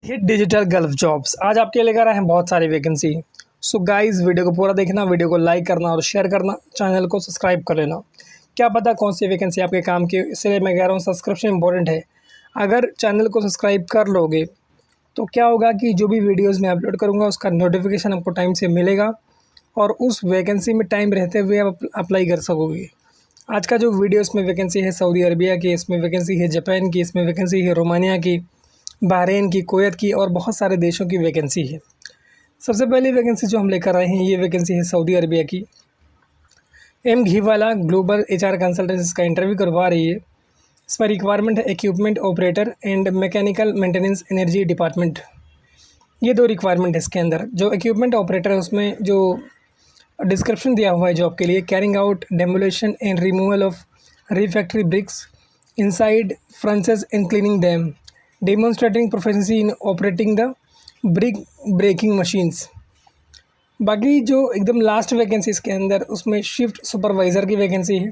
Hit digital gulf jobs आज आपके लेकर आए हैं बहुत सारी वैकेंसी। सो गाइस वीडियो को पूरा देखना, वीडियो को लाइक करना और शेयर करना, चैनल को सब्सक्राइब कर लेना। क्या पता कौन सी वैकेंसी आपके काम की, इसलिए मैं कह रहा हूँ सब्सक्रिप्शन इंपॉर्टेंट है। अगर चैनल को सब्सक्राइब कर लोगे तो क्या होगा कि जो भी वीडियोज़ मैं अपलोड करूँगा उसका नोटिफिकेशन आपको टाइम से मिलेगा और उस वैकेंसी में टाइम रहते हुए आप अप्लाई कर सकोगे। आज का जो वीडियो इसमें वैकेंसी है सऊदी अरबिया की, इसमें वैकेंसी है जापान की, इसमें वैकेंसी है रोमानिया की, बहरीन की, कुवैत की और बहुत सारे देशों की वैकेंसी है। सबसे पहली वैकेंसी जो हम लेकर आए हैं ये वैकेंसी है सऊदी अरबिया की। M Ghiwala global HR consultancy इसका इंटरव्यू करवा रही है। इसमें रिक्वायरमेंट है equipment operator and mechanical maintenance energy department. ये दो रिक्वायरमेंट है इसके अंदर। जो इक्विपमेंट ऑपरेटर है उसमें जो डिस्क्रिप्शन दिया हुआ है जॉब के लिए, carrying out demolition and removal of refractory bricks inside furnaces and cleaning them, demonstrating proficiency in operating the brick breaking machines. बाकी जो एकदम लास्ट वैकेंसी इसके अंदर उसमें शिफ्ट सुपरवाइज़र की वैकेंसी है।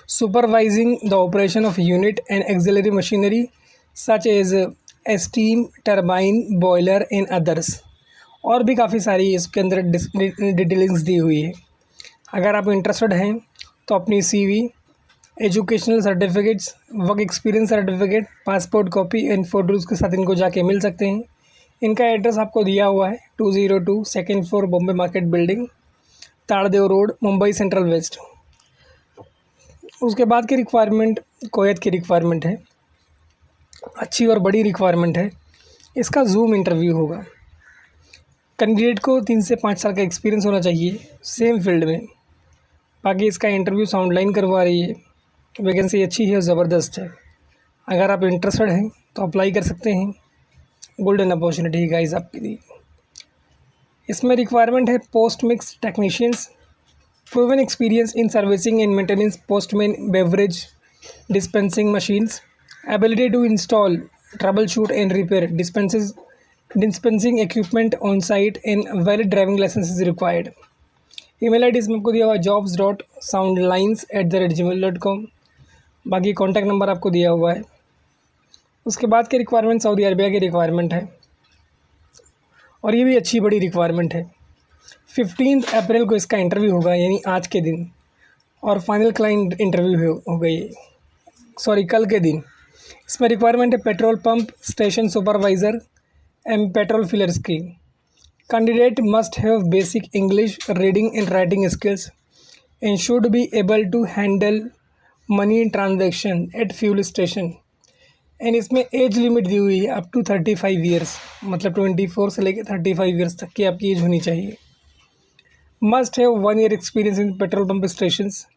Supervising the operation of unit and auxiliary machinery such as steam turbine boiler and others. और भी काफ़ी सारी इसके अंदर डिटेलिंग्स दी हुई है। अगर आप इंटरेस्टेड हैं तो अपनी CV, educational certificates, work experience certificate, passport copy and photos के साथ इनको जाके मिल सकते हैं। इनका एड्रेस आपको दिया हुआ है 202 second floor Bombay market building, ताड़देव रोड, मुंबई सेंट्रल वेस्ट। उसके बाद की रिक्वायरमेंट कुवैत की रिक्वायरमेंट है, अच्छी और बड़ी रिक्वायरमेंट है। इसका जूम इंटरव्यू होगा। कैंडिडेट को 3 से 5 साल का एक्सपीरियंस होना चाहिए सेम फील्ड में। बाकी इसका इंटरव्यू साउंड लाइन करवा रही है। वैकेंसी अच्छी है, ज़बरदस्त है। अगर आप इंटरेस्टेड हैं तो अप्लाई कर सकते हैं। गोल्डन अपॉर्चुनिटी गाइस आपके लिए। इसमें रिक्वायरमेंट है post mix technicians, proven experience in servicing and maintenance postmix beverage dispensing machines, ability to install troubleshoot and repair dispensing equipment on site and valid driving licence is required. Email ID इसमें आपको दिया हुआ है jobs.soundlines@gmail.com। बाकी contact number आपको दिया हुआ है। उसके बाद की रिक्वायरमेंट सऊदी अरबिया की रिक्वायरमेंट है और ये भी अच्छी बड़ी रिक्वायरमेंट है। 15 अप्रैल को इसका इंटरव्यू होगा, यानी आज के दिन, और फाइनल क्लाइंट इंटरव्यू हो गई कल के दिन। इसमें रिक्वायरमेंट है petrol pump station supervisor and petrol fillers की। Candidate must have basic English reading and writing skills and should be able to handle money transaction at fuel station. And इसमें age limit दी हुई है up to 35 years, मतलब 24 से लेकर 35 years तक की आपकी एज होनी चाहिए। Must have 1 year experience in petrol pump stations,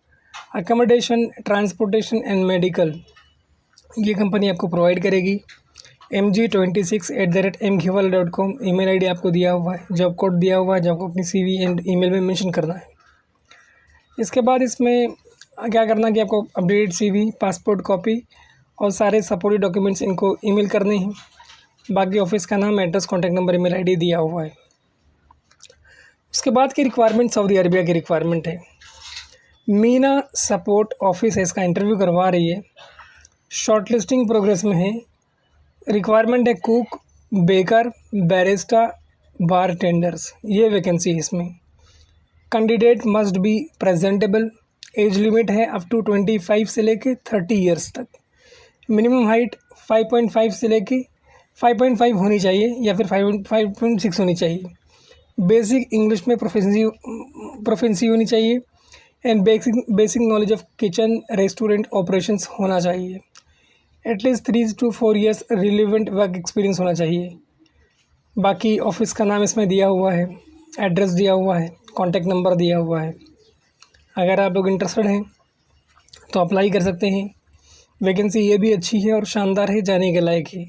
accommodation, transportation and medical ये कंपनी आपको प्रोवाइड करेगी। mg26@mghiwala.com ईमेल आईडी आपको दिया हुआ है, जॉब कोड दिया हुआ है जो आपको अपनी CV एंड ईमेल में मेंशन करना है। इसके बाद इसमें क्या करना है कि आपको अपडेटेड CV, पासपोर्ट कॉपी और सारे सपोर्टिव डॉक्यूमेंट्स इनको ईमेल करने हैं। बाकी ऑफिस का नाम, address, contact number, email ID दिया हुआ है। उसके बाद की रिक्वायरमेंट सऊदी अरबिया की रिक्वायरमेंट है। मीना सपोर्ट ऑफिस है, इसका इंटरव्यू करवा रही है। शॉर्टलिस्टिंग प्रोग्रेस में है। रिक्वायरमेंट है कुक, बेकर, बैरिस्टा, बार टेंडर्स, ये वैकेंसी है इसमें। Candidate must be presentable. As limit है अप टू 25 से लेके 30 ईयर्स तक। मिनिमम हाइट 5.5 से लेके 5.5 होनी चाहिए या फिर 5.6 होनी चाहिए। बेसिक इंग्लिश में प्रोफिशिएंसी होनी चाहिए and basic knowledge of kitchen restaurant operations होना चाहिए। At least 3 to 4 years relevant work experience होना चाहिए। बाकी ऑफिस का नाम इसमें दिया हुआ है, एड्रेस दिया हुआ है, कॉन्टैक्ट नंबर दिया हुआ है। अगर आप लोग इंटरेस्टेड हैं तो अप्लाई कर सकते हैं। वैकेंसी ये भी अच्छी है और शानदार है, जाने के लायक है।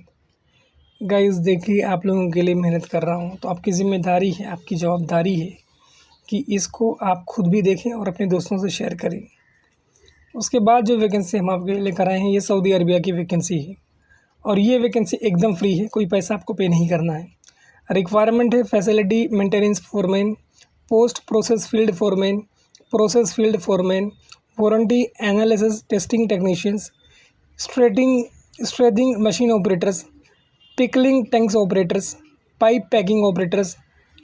गाइस देखिए, आप लोगों के लिए मेहनत कर रहा हूँ तो आपकी ज़िम्मेदारी है, आपकी जवाबदारी है कि इसको आप खुद भी देखें और अपने दोस्तों से शेयर करें। उसके बाद जो वैकेंसी हम आपके लेकर आए हैं ये सऊदी अरबिया की वैकेंसी है और ये वैकेंसी एकदम फ्री है, कोई पैसा आपको पे नहीं करना है। रिक्वायरमेंट है facility maintenance foreman, post process field foreman, warranty analysis testing technicians, straightening machine operators, pickling tanks operators, pipe packing operators,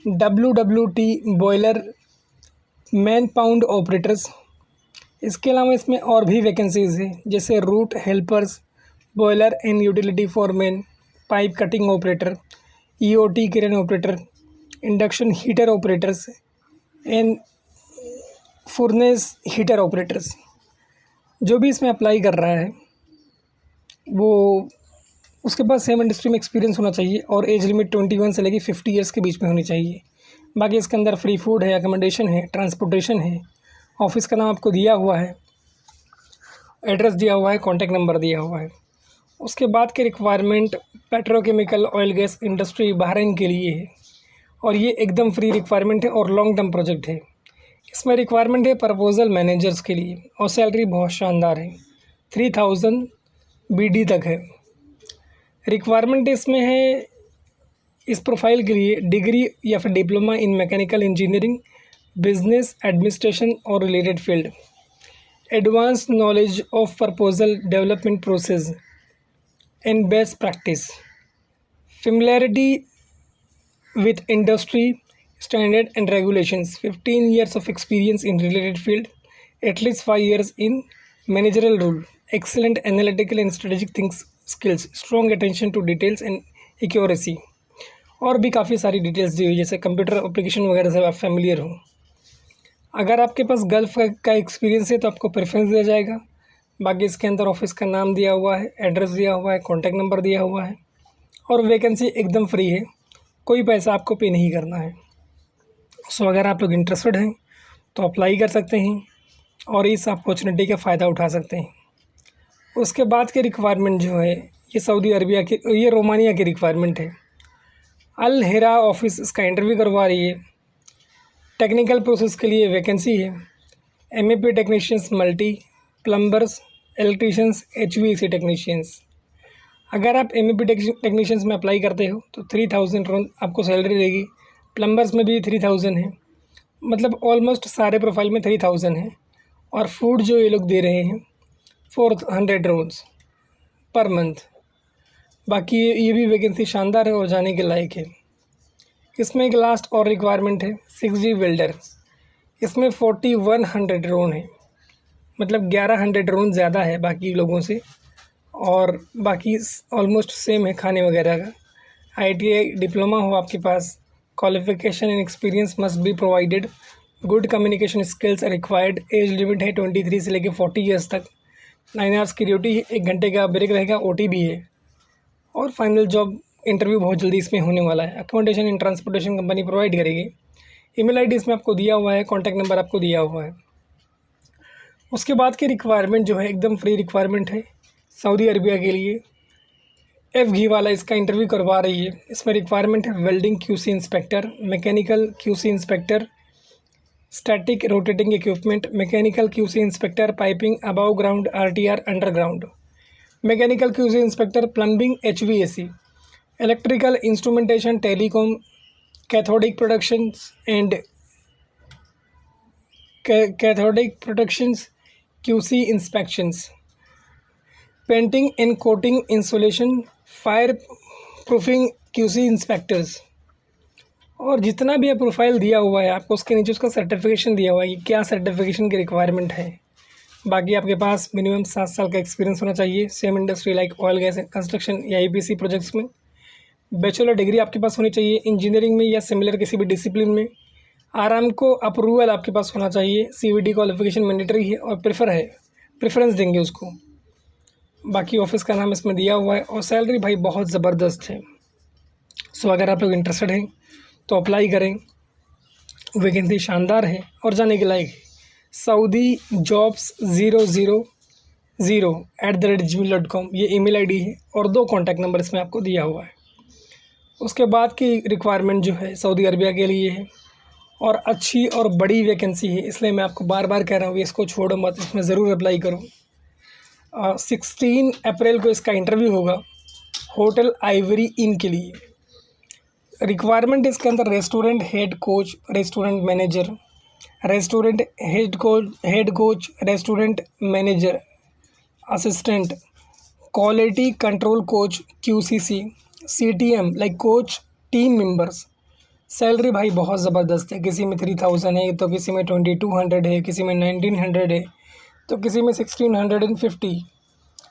WWT boiler man pound operators. इसके अलावा इसमें और भी वैकेंसीज़ हैं, जैसे root helpers, boiler and utility foreman, pipe cutting operator, EOT crane operator, induction heater operators and furnace heater operators. जो भी इसमें अप्लाई कर रहा है वो उसके पास सेम इंडस्ट्री में एक्सपीरियंस होना चाहिए और एज लिमिट 21 से लेकर 50 ईयर्स के बीच में होनी चाहिए। बाकी इसके अंदर फ्री फूड है, अकोमोडेशन है, ट्रांसपोर्टेशन है। ऑफिस का नाम आपको दिया हुआ है, एड्रेस दिया हुआ है, कॉन्टैक्ट नंबर दिया हुआ है। उसके बाद के requirement petrochemical oil gas industry Bahrain के लिए है और ये एकदम फ्री रिक्वायरमेंट है और लॉन्ग टर्म प्रोजेक्ट है। इसमें रिक्वायरमेंट है प्रपोजल मैनेजर्स के लिए और सैलरी बहुत शानदार है, 3000 BD तक है। रिक्वायरमेंट इसमें है इस प्रोफाइल के लिए डिग्री या फिर diploma in mechanical engineering, business administration और related field, advance knowledge of proposal development process and best practice, familiarity with industry standard and regulations, 15 years of experience in related field, at least 5 years in managerial role, excellent analytical and strategic skills, strong attention to details and accuracy। और भी काफ़ी सारी details दी हुई, जैसे computer application वगैरह से आप familiar हो। अगर आपके पास गल्फ का एक्सपीरियंस है तो आपको प्रेफरेंस दिया जाएगा। बाकी इसके अंदर ऑफिस का नाम दिया हुआ है, एड्रेस दिया हुआ है, कॉन्टैक्ट नंबर दिया हुआ है और वैकेंसी एकदम फ्री है, कोई पैसा आपको पे नहीं करना है। सो अगर आप लोग इंटरेस्टेड हैं तो अप्लाई कर सकते हैं और इस अपॉर्चुनिटी का फ़ायदा उठा सकते हैं। उसके बाद के रिक्वायरमेंट जो है ये सऊदी अरबिया की, ये रोमानिया की रिक्वायरमेंट है। अल हिरा ऑफिस इसका इंटरव्यू करवा रही है। टेक्निकल प्रोसेस के लिए वैकेंसी है। MEP technicians multi, plumbers, electricians, HVAC technicians. अगर आप MEP टेक्नीशियंस में अप्लाई करते हो तो 3000 आपको सैलरी रहेगी। प्लम्बर्स में भी 3000 है, मतलब ऑलमोस्ट सारे प्रोफाइल में 3000 है। और फूड जो ये लोग दे रहे हैं 400 रोन्स पर मंथ। बाकी ये भी वैकेंसी शानदार है और जाने के लायक है। इसमें एक लास्ट और रिक्वायरमेंट है 6G वेल्डर। इसमें 4100 रोन है, मतलब 1100 रोन ज़्यादा है बाकी लोगों से और बाकी ऑलमोस्ट सेम है खाने वगैरह का। ITI डिप्लोमा हो आपके पास, qualification and experience must be provided, good communication skills required. Age limit है 23 से लेकर 40 ईयर्स तक। 9 आवर्स की ड्यूटी, 1 घंटे का ब्रेक रहेगा, OT भी है और फाइनल जॉब इंटरव्यू बहुत जल्दी इसमें होने वाला है। Accommodation and transportation company provide करेगी। ईमेल ID इसमें आपको दिया हुआ है, कॉन्टैक्ट नंबर आपको दिया हुआ है। उसके बाद की रिक्वायरमेंट जो है एकदम फ्री रिक्वायरमेंट है सऊदी अरबिया के लिए। FG वाला इसका इंटरव्यू करवा रही है। इसमें रिक्वायरमेंट है welding QC inspector, mechanical QC inspector, static rotating equipment, mechanical QC inspector, piping above ground, RTR underground, mechanical QC inspector, plumbing, HVAC, electrical instrumentation, telecom, cathodic productions and cathodic productions, QC inspections, painting and coating, insulation, fire proofing, QC inspectors. और जितना भी profile दिया हुआ है आपको उसके नीचे उसका सर्टिफिकेशन दिया हुआ है कि क्या सर्टिफिकेशन की रिक्वायरमेंट है। बाकी आपके पास मिनिमम 7 साल का एक्सपीरियंस होना चाहिए same industry like oil gas construction या EPC प्रोजेक्ट्स में। बैचलर डिग्री आपके पास होनी चाहिए इंजीनियरिंग में या सिमिलर किसी भी डिसिप्लिन में। आरामको अप्रूवल आपके पास होना चाहिए। CVD क्वालिफिकेशन मैंडेटरी है और प्रेफरेंस देंगे उसको। बाकी ऑफिस का नाम इसमें दिया हुआ है और सैलरी भाई बहुत ज़बरदस्त है। सो अगर आप लोग इंटरेस्टेड हैं तो अप्लाई करें, वैकेंसी शानदार है और जाने के लायक है। saudijobs000@gmail.com ये ईमेल ID है और 2 कॉन्टैक्ट नंबर इसमें आपको दिया हुआ है। उसके बाद की रिक्वायरमेंट जो है सऊदी अरबिया के लिए है और अच्छी और बड़ी वैकेंसी है, इसलिए मैं आपको बार बार कह रहा हूँ कि इसको छोड़ो मत, इसमें ज़रूर अप्लाई करो। 16 अप्रैल को इसका इंटरव्यू होगा होटल आइवरी इन के लिए। रिक्वायरमेंट इसके अंदर restaurant head coach, restaurant manager, restaurant head coach, restaurant manager, assistant, quality control coach QCC, CTM like coach team members. Salary भाई बहुत ज़बरदस्त है, किसी में 3000 है तो किसी में 2200 है, किसी में 1900 है तो किसी में 1650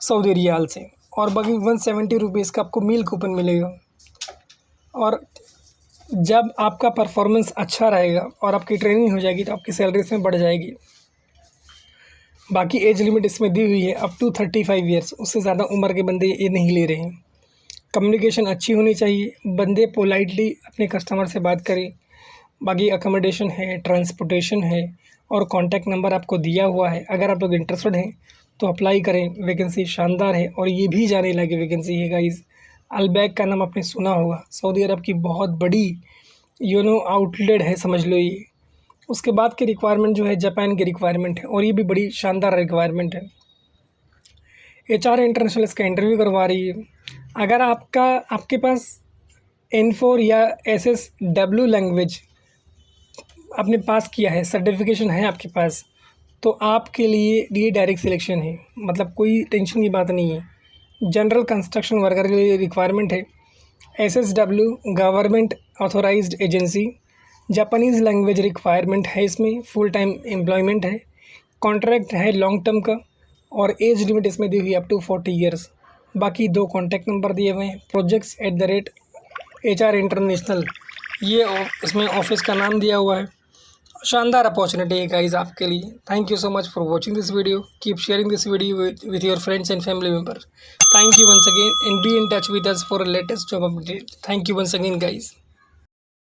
सऊदी रियाल से, और बाकी 170 रुपीज़ का आपको मील कूपन मिलेगा। और जब आपका परफॉर्मेंस अच्छा रहेगा और आपकी ट्रेनिंग हो जाएगी तो आपकी सैलरी इसमें बढ़ जाएगी। बाकी एज लिमिट इसमें दी हुई है अप टू 35 ईयर्स, उससे ज़्यादा उम्र के बंदे ये नहीं ले रहे हैं। कम्युनिकेशन अच्छी होनी चाहिए, बंदे पोलाइटली अपने कस्टमर से बात करें। बाकी अकोमोडेशन है, ट्रांसपोर्टेशन है और कॉन्टैक्ट नंबर आपको दिया हुआ है। अगर आप लोग इंटरेस्टेड हैं तो अप्लाई करें, वैकेंसी शानदार है और ये भी जाने लगे वैकेंसी है गाइज़। अलबैक का नाम आपने सुना होगा, सऊदी अरब की बहुत बड़ी आउटलेट है समझ लो ये। उसके बाद की रिक्वायरमेंट जो है जापान की रिक्वायरमेंट है और ये भी बड़ी शानदार रिक्वायरमेंट है। HR इंटरनेशनल इसका इंटरव्यू करवा रही है। अगर आपके पास N4 या SSW लैंग्वेज आपने पास किया है, सर्टिफिकेशन है आपके पास, तो आपके लिए ये डायरेक्ट सिलेक्शन है, मतलब कोई टेंशन की बात नहीं है। जनरल कंस्ट्रक्शन वर्कर के लिए रिक्वायरमेंट है। SSW government authorised agency, Japanese language requirement है इसमें, फुल टाइम एम्प्लॉयमेंट है, कॉन्ट्रैक्ट है लॉन्ग टर्म का और एज लिमिट इसमें दी हुई अप टू 40 ईयर्स। बाकी 2 कॉन्टैक्ट नंबर दिए हुए हैं, projects@HR इंटरनेशनल, ये इसमें ऑफिस का नाम दिया हुआ है। शानदार अपॉर्चुनिटी है गाइज आपके लिए। Thank you so much for watching this video, keep sharing this video with your friends and family members. Thank you once again and be in touch with us for a latest job update. Thank you once again guys.